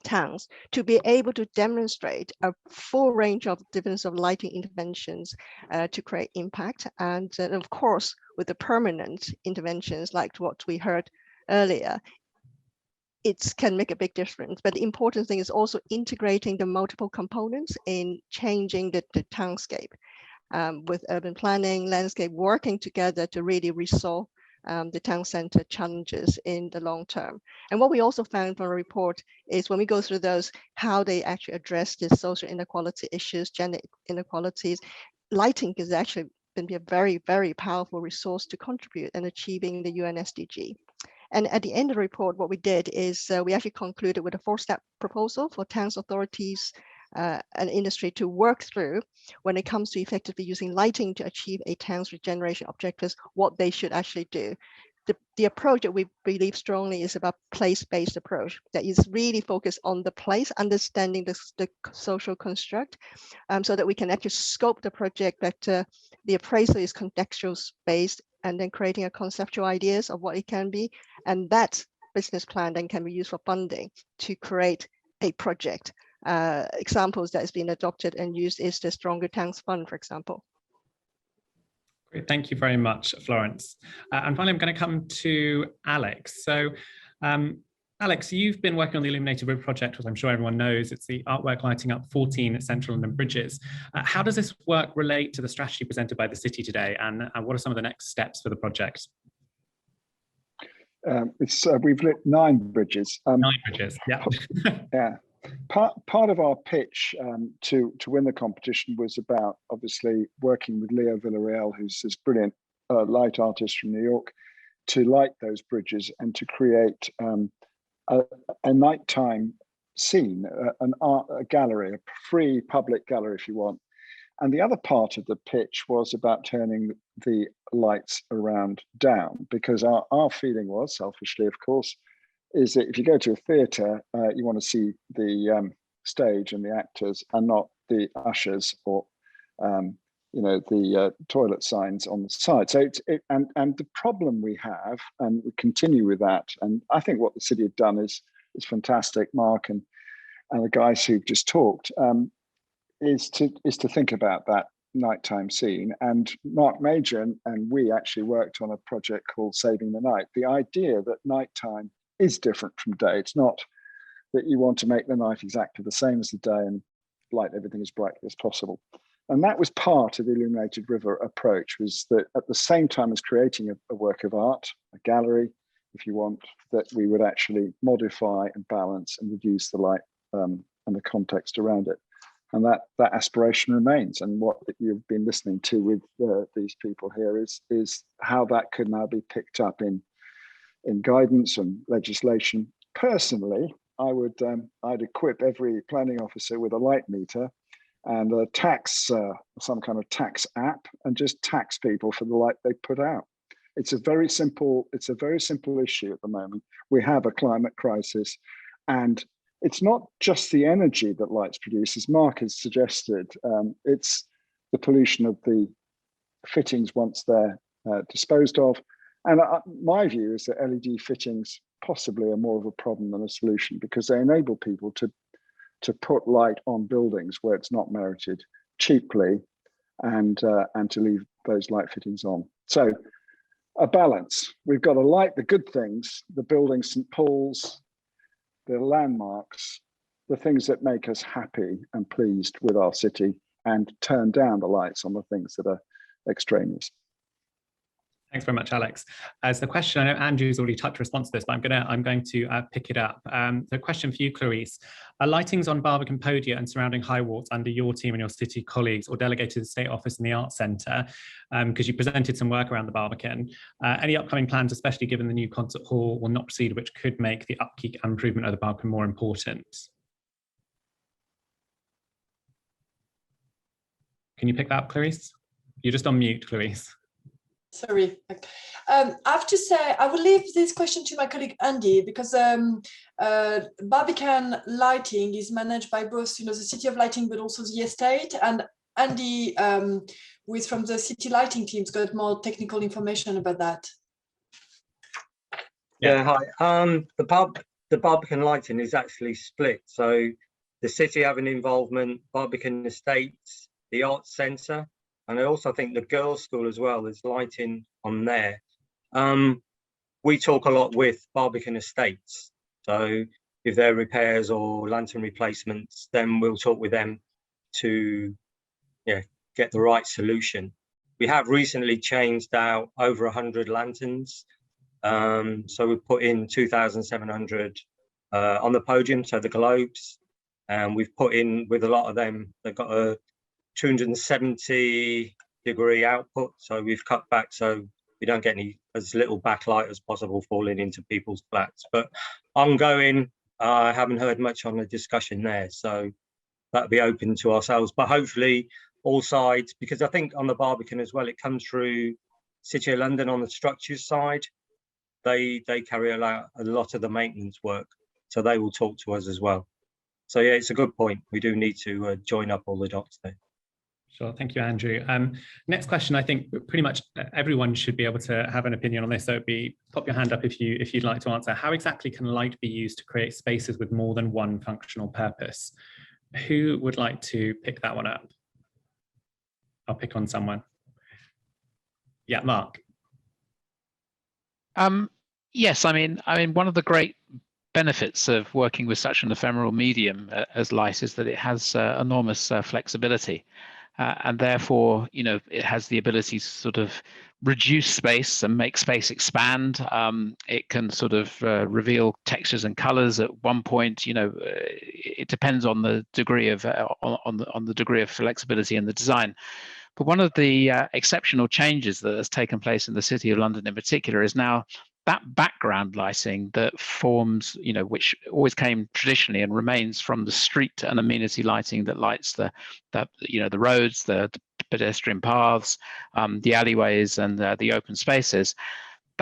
towns to be able to demonstrate a full range of different of lighting interventions to create impact. And of course, with the permanent interventions like what we heard earlier, it can make a big difference. But the important thing is also integrating the multiple components in changing the townscape with urban planning, landscape, working together to really resolve the town center challenges in the long term. And what we also found from a report is when we go through those, how they actually address the social inequality issues, gender inequalities, lighting is actually going to be a very, very powerful resource to contribute in achieving the UN SDG. And at the end of the report, what we did is we actually concluded with a 4-step proposal for towns, authorities, and industry to work through when it comes to effectively using lighting to achieve a town's regeneration objectives, what they should actually do. The approach that we believe strongly is about place-based approach that is really focused on the place, understanding the social construct, so that we can actually scope the project, that the appraisal is contextual based, and then creating a conceptual ideas of what it can be. And that business plan then can be used for funding to create a project. Examples that has been adopted and used is the Stronger Towns Fund, for example. Great, thank you very much, Florence. And finally, I'm going to come to Alex. So, Alex, you've been working on the Illuminated River project, which I'm sure everyone knows. It's the artwork lighting up 14 Central London bridges. How does this work relate to the strategy presented by the city today, and what are some of the next steps for the project? We've lit 9 bridges. 9 bridges, yeah. Yeah. Part of our pitch to win the competition was about obviously working with Leo Villarreal, who's this brilliant light artist from New York, to light those bridges and to create a nighttime scene, a gallery, a free public gallery, if you want. And the other part of the pitch was about turning the lights around down, because our feeling was, selfishly, of course, is that if you go to a theatre, you want to see the stage and the actors and not the ushers or the toilet signs on the side. So and the problem we have, and we continue with that, and I think what the city have done is fantastic, Mark and the guys who've just talked, is to think about that nighttime scene. And Mark Major and we actually worked on a project called Saving the Night. The idea that nighttime is different from day. It's not that you want to make the night exactly the same as the day and light everything as brightly as possible. And that was part of the Illuminated River approach, was that at the same time as creating a work of art, a gallery, if you want, that we would actually modify and balance and reduce the light and the context around it. And that aspiration remains. And what you've been listening to with these people here is how that could now be picked up in guidance and legislation. Personally, I'd equip every planning officer with a light meter and a tax, some kind of tax app, and just tax people for the light they put out. It's a very simple issue at the moment. We have a climate crisis, and it's not just the energy that lights produce, as Mark has suggested. It's the pollution of the fittings once they're disposed of. And my view is that LED fittings possibly are more of a problem than a solution, because they enable people to put light on buildings where it's not merited cheaply, and to leave those light fittings on. So a balance. We've got to light the good things, the buildings, St. Paul's, the landmarks, the things that make us happy and pleased with our city, and turn down the lights on the things that are extraneous. Thanks very much, Alex. As the question, I know Andrew's already touched response to this, but I'm going to pick it up. The question for you, Clarice: are lightings on Barbican podia and surrounding high walls under your team and your city colleagues, or delegated to the State Office and the Arts Centre? Because you presented some work around the Barbican. Any upcoming plans, especially given the new concert hall will not proceed, which could make the upkeep and improvement of the Barbican more important? Can you pick that up, Clarice? You're just on mute, Clarice. Sorry. I have to say, I will leave this question to my colleague Andy, because Barbican lighting is managed by both, the City of Lighting, but also the estate. And Andy, who is from the city lighting team's got more technical information about that. Yeah, hi. The Barbican lighting is actually split. So the city have an involvement, Barbican Estates, the Arts Centre, and I also think the girls' school as well, there's lighting on there. We talk a lot with Barbican Estates. So if there are repairs or lantern replacements, then we'll talk with them to get the right solution. We have recently changed out over 100 lanterns. So we put in 2,700 on the podium, so the globes. And we've put in, with a lot of them, they've got a 270-degree output, so we've cut back so we don't get as little backlight as possible falling into people's flats. But ongoing, I haven't heard much on the discussion there, so that'll be open to ourselves. But hopefully all sides, because I think on the Barbican as well, it comes through City of London on the structures side. They carry out a lot of the maintenance work, so they will talk to us as well. So yeah, it's a good point. We do need to join up all the dots there. Sure, thank you, Andrew. Next question, I think pretty much everyone should be able to have an opinion on this. So pop your hand up if you'd like to answer. How exactly can light be used to create spaces with more than one functional purpose? Who would like to pick that one up? I'll pick on someone. Yeah, Mark. Yes, I mean, one of the great benefits of working with such an ephemeral medium as light is that it has enormous flexibility. And therefore, it has the ability to sort of reduce space and make space expand. It can sort of reveal textures and colors at one point. It depends on the degree of on the degree of flexibility in the design. But one of the exceptional changes that has taken place in the City of London in particular is now that background lighting that forms, which always came traditionally and remains from the street and amenity lighting that lights the roads, the pedestrian paths, the alleyways, and the open spaces.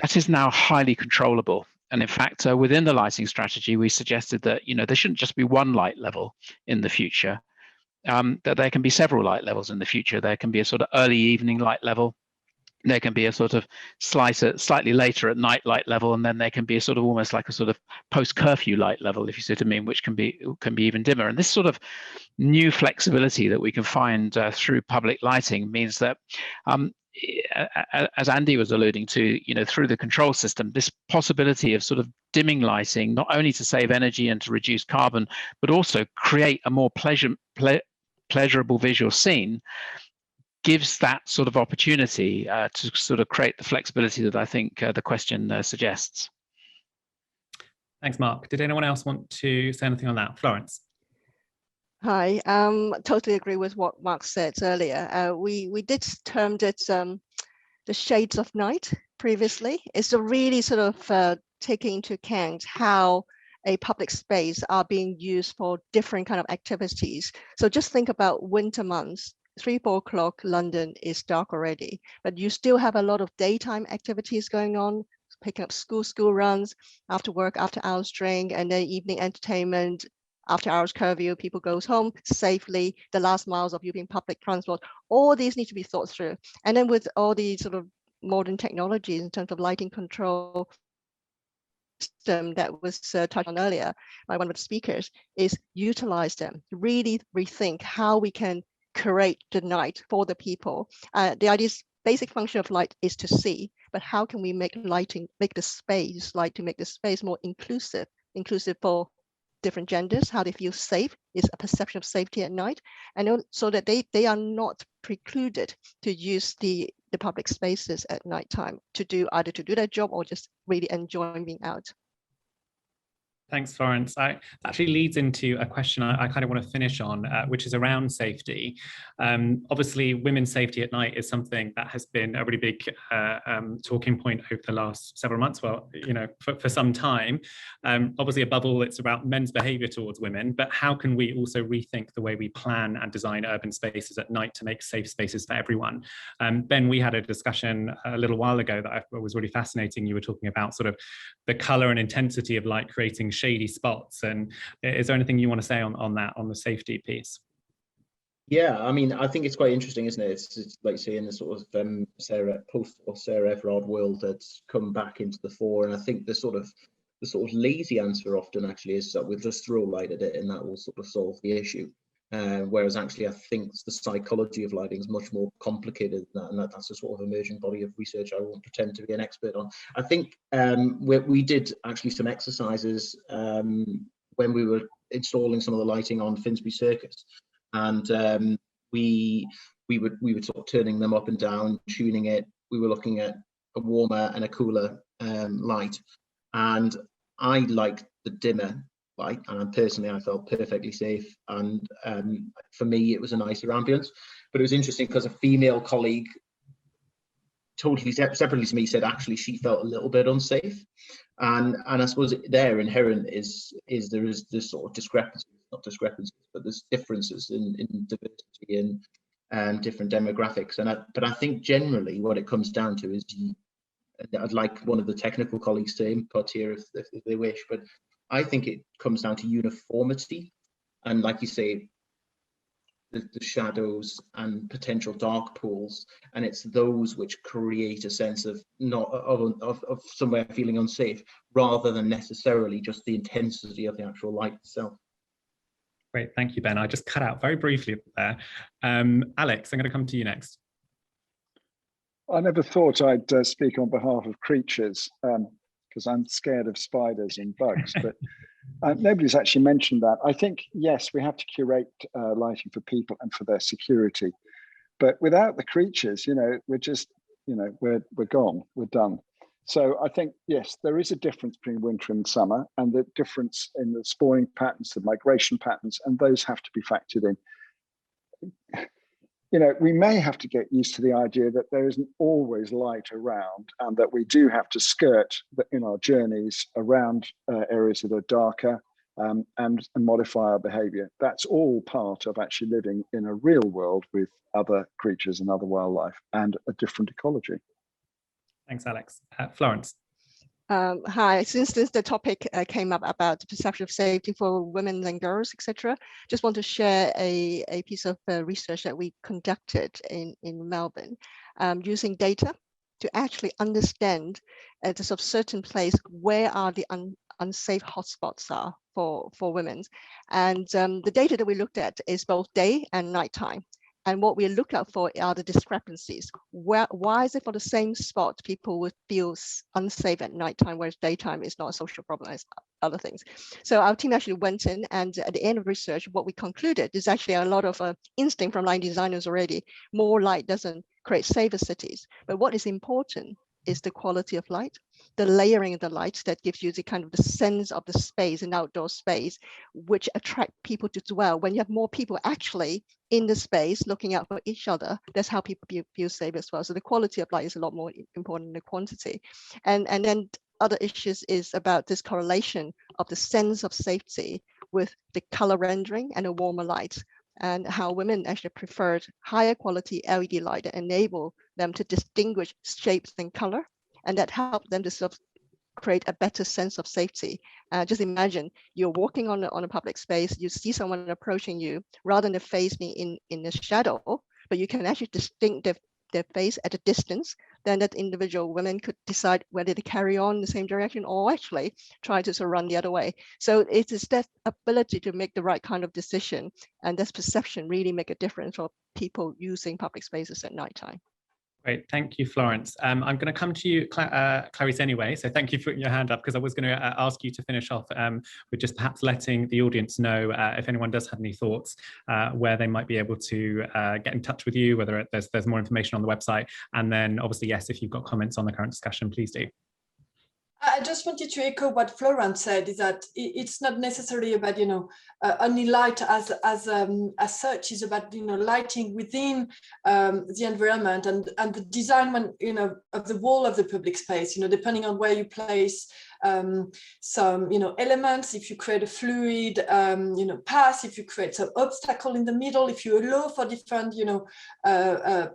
That is now highly controllable. And in fact, within the lighting strategy, we suggested that there shouldn't just be one light level in the future. That there can be several light levels in the future. There can be a sort of early evening light level. There can be a sort of slightly later at night light level, and then there can be a sort of almost like a sort of post-curfew light level, if you see what I mean, which can be even dimmer. And this sort of new flexibility that we can find through public lighting means that, as Andy was alluding to, through the control system, this possibility of sort of dimming lighting, not only to save energy and to reduce carbon, but also create a more pleasurable visual scene, gives that sort of opportunity to sort of create the flexibility that I think the question suggests. Thanks, Mark. Did anyone else want to say anything on that? Florence. Hi, totally agree with what Mark said earlier. We did term it the shades of night previously. It's a really sort of taking into account how a public space are being used for different kind of activities. So just think about winter months. 3-4 o'clock, London is dark already, but you still have a lot of daytime activities going on, picking up school runs, after work, after hours drink, and then evening entertainment, after hours curfew, people goes home safely, the last miles of using public transport. All these need to be thought through. And then with all these sort of modern technologies in terms of lighting control system that was touched on earlier by one of the speakers, is utilize them, really rethink how we can create the night for the people. The idea's basic function of light is to see, but how can we make lighting, make the space more inclusive for different genders, how they feel safe, is a perception of safety at night, and so that they are not precluded to use the public spaces at nighttime to do their job or just really enjoy being out. Thanks, Florence. That actually leads into a question I kind of want to finish on, which is around safety. Obviously, women's safety at night is something that has been a really big talking point over the last several months, well, you know, for some time. Obviously, above all, it's about men's behavior towards women, but how can we also rethink the way we plan and design urban spaces at night to make safe spaces for everyone? Ben, we had a discussion a little while ago that I thought was really fascinating. You were talking about sort of the color and intensity of light creating shady spots, and is there anything you want to say on that, on the safety piece? Yeah, I mean, I think it's quite interesting, isn't it? It's like saying the sort of Sarah Everard world that's come back into the fore, and I think the sort of lazy answer often actually is that we'll just throw light at it and that will sort of solve the issue. Whereas actually, I think the psychology of lighting is much more complicated than that, and that's a sort of emerging body of research I won't pretend to be an expert on. I think we did actually some exercises when we were installing some of the lighting on Finsbury Circus, and we were sort of turning them up and down, tuning it. We were looking at a warmer and a cooler light, and I liked the dimmer light, and personally I felt perfectly safe, and for me it was a nicer ambience. But it was interesting because a female colleague totally separately to me said actually she felt a little bit unsafe, and I suppose there inherent is there is this sort of discrepancy, not discrepancies, but there's differences in diversity and different demographics, but I think generally what it comes down to is, I'd like one of the technical colleagues to input here if they wish, but I think it comes down to uniformity, and like you say, the shadows and potential dark pools, and it's those which create a sense of of somewhere feeling unsafe, rather than necessarily just the intensity of the actual light itself. Great, thank you, Ben. I just cut out very briefly there. Alex, I'm going to come to you next. I never thought I'd speak on behalf of creatures, because I'm scared of spiders and bugs, but nobody's actually mentioned that. I think, yes, we have to curate lighting for people and for their security, but without the creatures, you know, we're just, you know, we're gone, we're done. So I think, yes, there is a difference between winter and summer, and the difference in the spawning patterns, the migration patterns, and those have to be factored in. You know, we may have to get used to the idea that there isn't always light around, and that we do have to skirt in our journeys around areas that are darker, and modify our behavior. That's all part of actually living in a real world with other creatures and other wildlife and a different ecology. Thanks, Alex. Florence. Hi, since the topic came up about the perception of safety for women and girls, etc., just want to share a piece of research that we conducted in Melbourne, using data to actually understand at a sort of certain place where are the unsafe hotspots are for women. And the data that we looked at is both day and nighttime. And what we look out for are the discrepancies. Why is it for the same spot people would feel unsafe at nighttime, whereas daytime is not a social problem as other things? So our team actually went in, and at the end of research, what we concluded is actually a lot of instinct from light designers already. More light doesn't create safer cities, but what is important is the quality of light, the layering of the light that gives you the kind of the sense of the space, an outdoor space, which attract people to dwell. When you have more people actually in the space looking out for each other, that's how people feel safe as well. So the quality of light is a lot more important than the quantity. And then other issues is about this correlation of the sense of safety with the color rendering and a warmer light, and how women actually preferred higher quality LED light that enable them to distinguish shapes and color, and that helped them to sort of create a better sense of safety. Just imagine you're walking on a public space, you see someone approaching you, rather than face being in the shadow, but you can actually distinguish their face at a distance. Then that individual women could decide whether to carry on the same direction or actually try to sort of run the other way. So it is that ability to make the right kind of decision, and this perception really make a difference for people using public spaces at nighttime. Great, thank you, Florence. I'm going to come to you, Clarice, anyway. So thank you for putting your hand up, because I was going to ask you to finish off with just perhaps letting the audience know if anyone does have any thoughts, where they might be able to get in touch with you, whether there's more information on the website. And then obviously, yes, if you've got comments on the current discussion, please do. I just wanted to echo what Florence said, is that it's not necessarily about, only light as such. Is about, lighting within the environment and the design, of the wall of the public space, depending on where you place some, elements, if you create a fluid, path, if you create some obstacle in the middle, if you allow for different,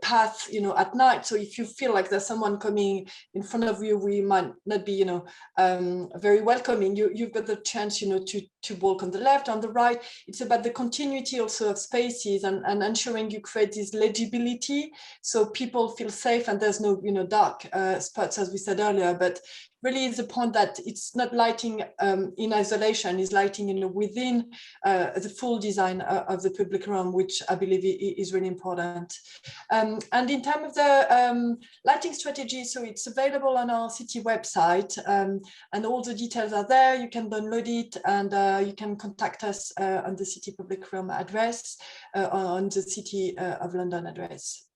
paths, at night. So if you feel like there's someone coming in front of you, we might not be, very welcoming. You've got the chance, to walk on the left, on the right. It's about the continuity also of spaces and ensuring you create this legibility, so people feel safe and there's no, dark spots, as we said earlier. But really is the point that it's not lighting in isolation, is lighting within the full design of the public realm, which I believe is really important. And in terms of the lighting strategy, so it's available on our city website, and all the details are there. You can download it, and you can contact us on the City Public Realm address, on the City of London address.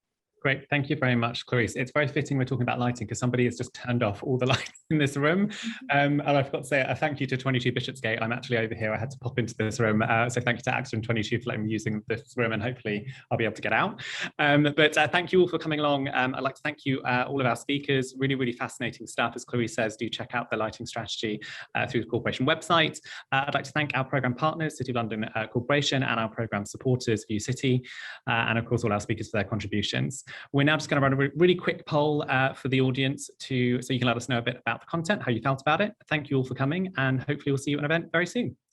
Great, thank you very much, Clarice. It's very fitting we're talking about lighting, because somebody has just turned off all the lights in this room. And I forgot to say a thank you to 22 Bishopsgate. I'm actually over here. I had to pop into this room. So thank you to Axon 22 for letting me using this room, and hopefully I'll be able to get out. But thank you all for coming along. I'd like to thank you, all of our speakers. Really, really fascinating stuff. As Clarice says, do check out the lighting strategy through the corporation website. I'd like to thank our programme partners, City of London Corporation, and our programme supporters, View City, and of course all our speakers for their contributions. We're now just going to run a really quick poll for the audience so you can let us know a bit about the content, how you felt about it. Thank you all for coming, and hopefully we'll see you at an event very soon.